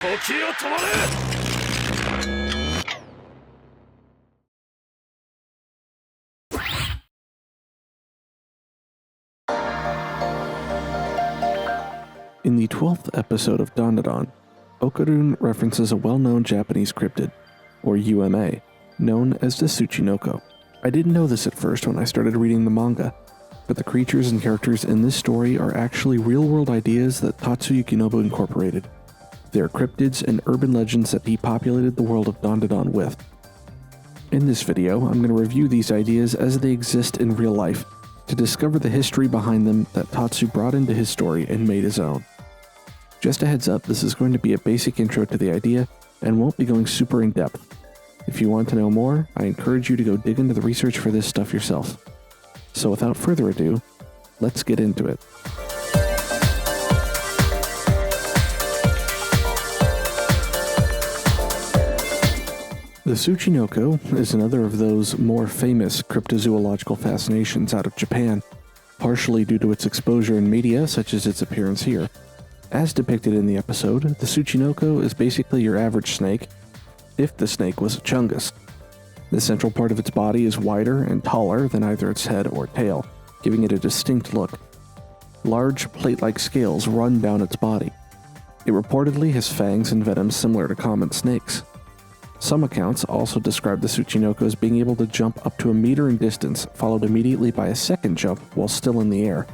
In the 12th episode of Dandadan, Okarun references a well-known Japanese cryptid, or UMA, known as the Tsuchinoko. I didn't know this at first when I started reading the manga, but the creatures and characters in this story are actually real-world ideas that Tatsu Yukinobu incorporated. They are cryptids and urban legends that he populated the world of Dandadan with. In this video, I'm going to review these ideas as they exist in real life, to discover the history behind them that Tatsu brought into his story and made his own. Just a heads up, this is going to be a basic intro to the idea and won't be going super in depth. If you want to know more, I encourage you to go dig into the research for this stuff yourself. So without further ado, let's get into it. The Tsuchinoko is another of those more famous cryptozoological fascinations out of Japan, partially due to its exposure in media such as its appearance here. As depicted in the episode, the Tsuchinoko is basically your average snake, if the snake was a chungus. The central part of its body is wider and taller than either its head or tail, giving it a distinct look. Large plate-like scales run down its body. It reportedly has fangs and venom similar to common snakes. Some accounts also describe the Tsuchinoko as being able to jump up to a meter in distance, followed immediately by a second jump while still in the air.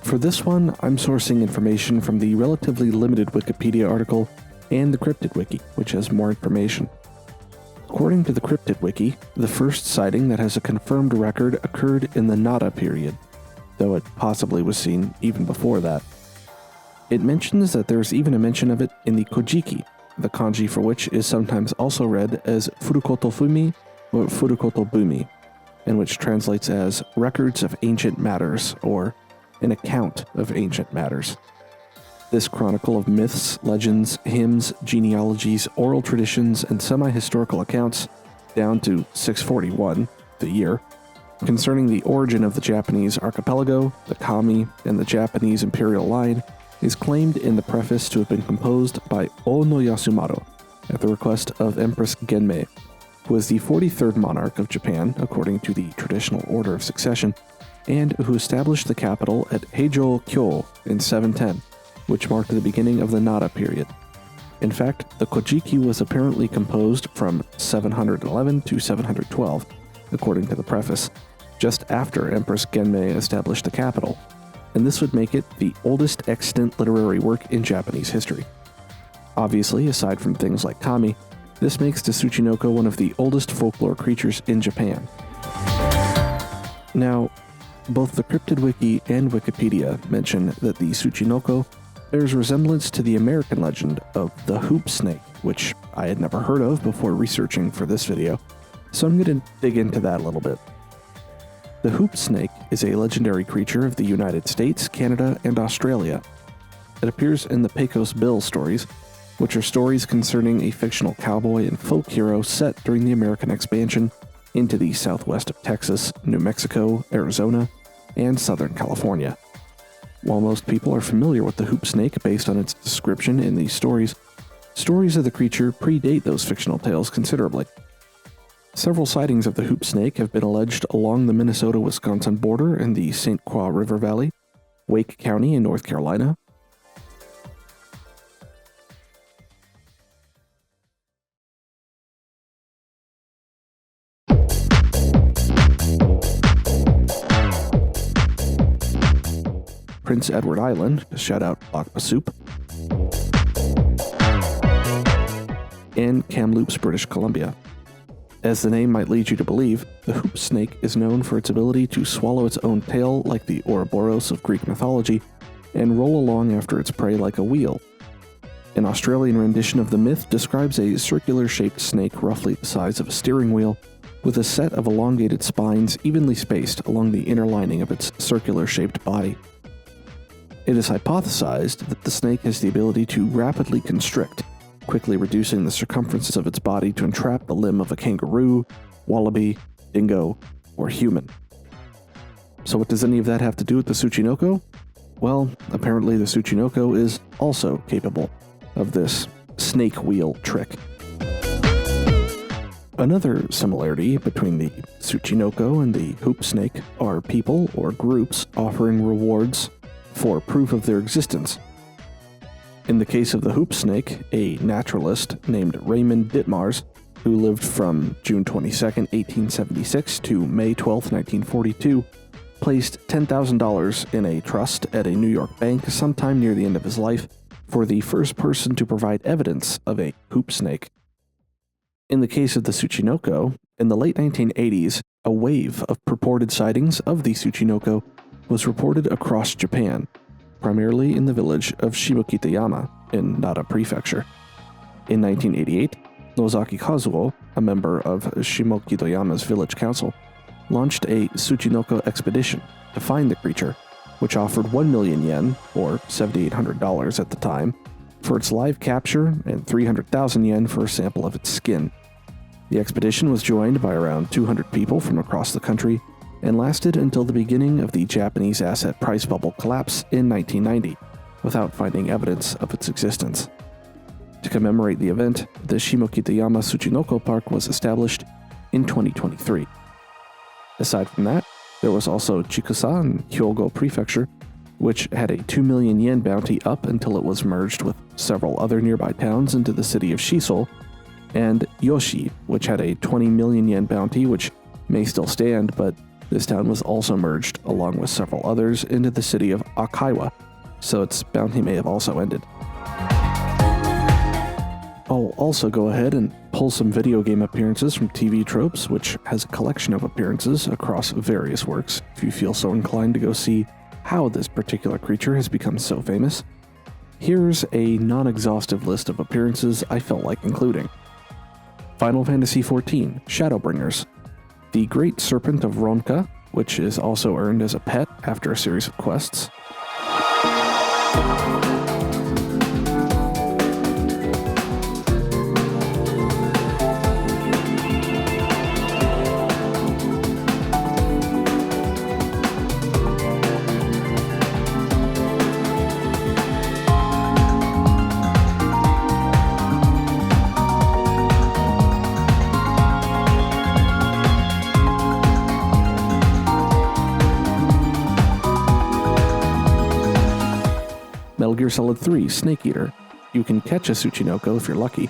For this one, I'm sourcing information from the relatively limited Wikipedia article and the Cryptid Wiki, which has more information. According to the Cryptid Wiki, the first sighting that has a confirmed record occurred in the Nara period, though it possibly was seen even before that. It mentions that there's even a mention of it in the Kojiki, the kanji for which is sometimes also read as Furukoto Fumi or Furukoto Bumi, and which translates as Records of Ancient Matters, or an account of ancient matters. This chronicle of myths, legends, hymns, genealogies, oral traditions, and semi-historical accounts, down to 641, the year, concerning the origin of the Japanese archipelago, the kami, and the Japanese imperial line, is claimed in the preface to have been composed by Ono Yasumaru at the request of Empress Genmei, who was the 43rd monarch of Japan according to the traditional order of succession, and who established the capital at Heijo-kyo in 710, which marked the beginning of the Nara period. In fact, the Kojiki was apparently composed from 711 to 712, according to the preface, just after Empress Genmei established the capital, and this would make it the oldest extant literary work in Japanese history. Obviously, aside from things like kami, this makes the Tsuchinoko one of the oldest folklore creatures in Japan. Now, both the Cryptid Wiki and Wikipedia mention that the Tsuchinoko bears resemblance to the American legend of the hoop snake, which I had never heard of before researching for this video, so I'm going to dig into that a little bit. The hoop snake is a legendary creature of the United States, Canada, and Australia. It appears in the Pecos Bill stories, which are stories concerning a fictional cowboy and folk hero set during the American expansion into the southwest of Texas, New Mexico, Arizona, and Southern California. While most people are familiar with the hoop snake based on its description in these stories, stories of the creature predate those fictional tales considerably. Several sightings of the hoop snake have been alleged along the Minnesota-Wisconsin border in the St. Croix River Valley, Wake County in North Carolina, Prince Edward Island, shout out Bawkbasoup, and Kamloops, British Columbia. As the name might lead you to believe, the hoop snake is known for its ability to swallow its own tail like the Ouroboros of Greek mythology, and roll along after its prey like a wheel. An Australian rendition of the myth describes a circular-shaped snake roughly the size of a steering wheel, with a set of elongated spines evenly spaced along the inner lining of its circular-shaped body. It is hypothesized that the snake has the ability to rapidly constrict, quickly reducing the circumference of its body to entrap the limb of a kangaroo, wallaby, dingo, or human. So what does any of that have to do with the Tsuchinoko? Well, apparently the Tsuchinoko is also capable of this Snakewheel trick. Another similarity between the Tsuchinoko and the hoop snake are people or groups offering rewards for proof of their existence. In the case of the hoop snake, a naturalist named Raymond Ditmars, who lived from June 22, 1876 to May 12, 1942, placed $10,000 in a trust at a New York bank sometime near the end of his life for the first person to provide evidence of a hoop snake. In the case of the Tsuchinoko, in the late 1980s, a wave of purported sightings of the Tsuchinoko was reported across Japan, primarily in the village of Shimokitayama in Nara Prefecture. In 1988, Nozaki Kazuo, a member of Shimokitayama's village council, launched a Tsuchinoko expedition to find the creature, which offered 1 million yen, or $7,800 at the time, for its live capture and 300,000 yen for a sample of its skin. The expedition was joined by around 200 people from across the country and lasted until the beginning of the Japanese asset price bubble collapse in 1990, without finding evidence of its existence. To commemorate the event, the Shimokitayama Tsuchinoko Park was established in 2023. Aside from that, there was also Chikusa in Hyogo Prefecture, which had a 2 million yen bounty up until it was merged with several other nearby towns into the city of Shiso, and Yoshi, which had a 20 million yen bounty, which may still stand, but this town was also merged, along with several others, into the city of Akaiwa, so its bounty may have also ended. I'll also go ahead and pull some video game appearances from TV Tropes, which has a collection of appearances across various works, if you feel so inclined to go see how this particular creature has become so famous. Here's a non-exhaustive list of appearances I felt like including. Final Fantasy XIV, Shadowbringers. The Great Serpent of Ronka, which is also earned as a pet after a series of quests. Metal Gear Solid 3, Snake Eater. You can catch a Tsuchinoko if you're lucky,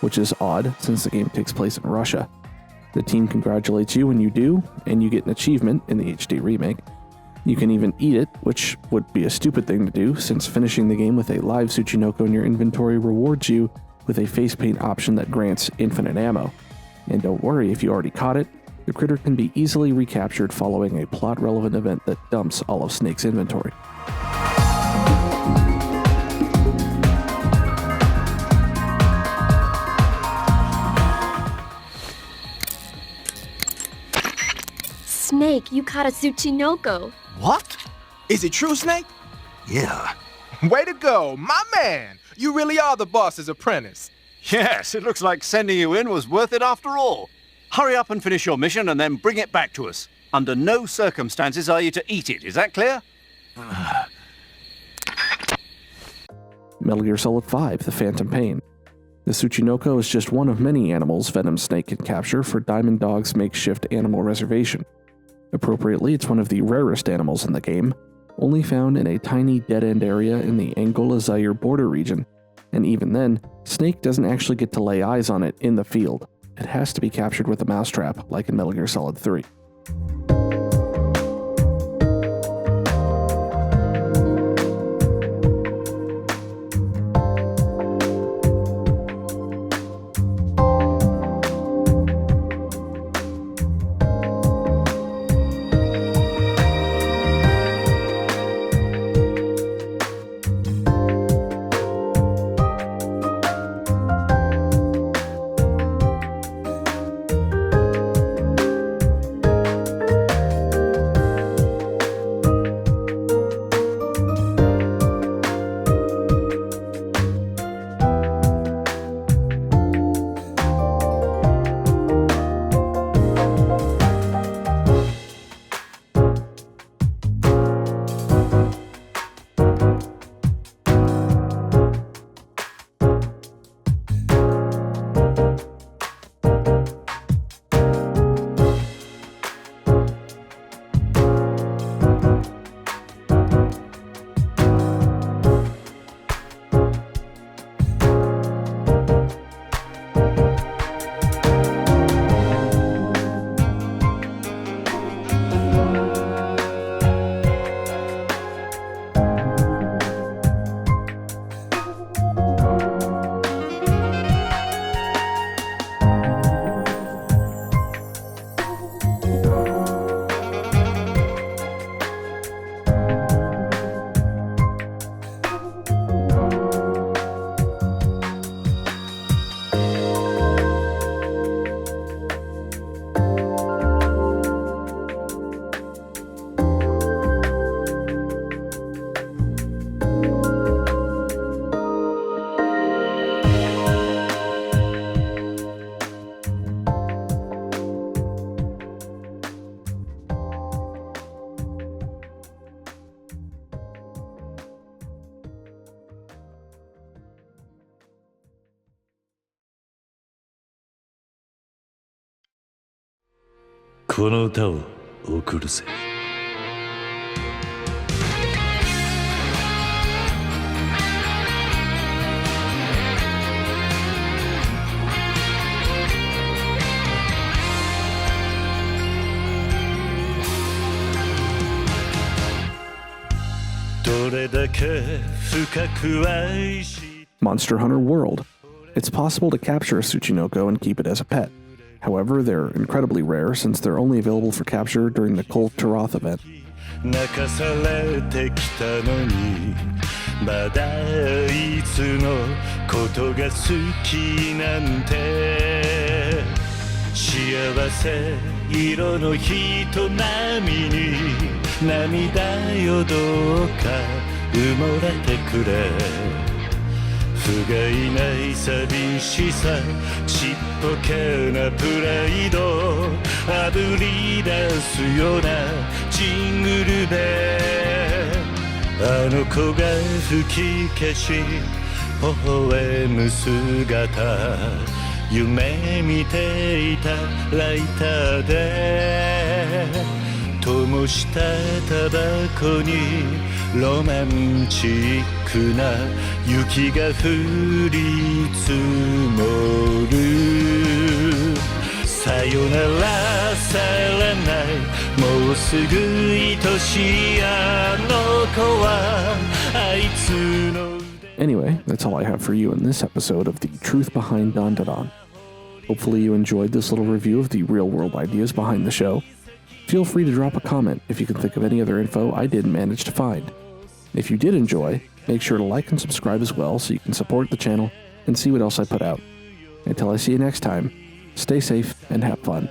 which is odd since the game takes place in Russia. The team congratulates you when you do, and you get an achievement in the HD remake. You can even eat it, which would be a stupid thing to do since finishing the game with a live Tsuchinoko in your inventory rewards you with a face paint option that grants infinite ammo. And don't worry if you already caught it, the critter can be easily recaptured following a plot-relevant event that dumps all of Snake's inventory. Snake, you caught a Tsuchinoko. What? Is it true, Snake? Yeah. Way to go, my man! You really are the boss's apprentice. Yes, it looks like sending you in was worth it after all. Hurry up and finish your mission and then bring it back to us. Under no circumstances are you to eat it, is that clear? Metal Gear Solid 5, The Phantom Pain. The Tsuchinoko is just one of many animals Venom Snake can capture for Diamond Dog's makeshift animal reservation. Appropriately, it's one of the rarest animals in the game, only found in a tiny dead-end area in the Angola-Zaire border region, and even then, Snake doesn't actually get to lay eyes on it in the field. It has to be captured with a mousetrap, like in Metal Gear Solid 3. この歌を送るぜ。Monster Hunter World. It's possible to capture a Tsuchinoko and keep it as a pet. However, they're incredibly rare since they're only available for capture during the Kol Taroth event. 泣かされてきたのにまだいつのことが好きなんて幸せ色の人並みに涙よどうか埋もれてくれ不甲斐ない寂しさちっぽけなプライドあぶり出すようなジングルであの子が吹き消し微笑む姿夢見ていたライターで灯したタバコにロマンチックな雪が降り積もるさよならさらないもうすぐ愛しいあの子はあいつの Anyway, that's all I have for you in this episode of The Truth Behind Dandadan. Hopefully you enjoyed this little review of the real-world ideas behind the show. Feel free to drop a comment if you can think of any other info I didn't manage to find. If you did enjoy, make sure to like and subscribe as well so you can support the channel and see what else I put out. Until I see you next time, stay safe and have fun.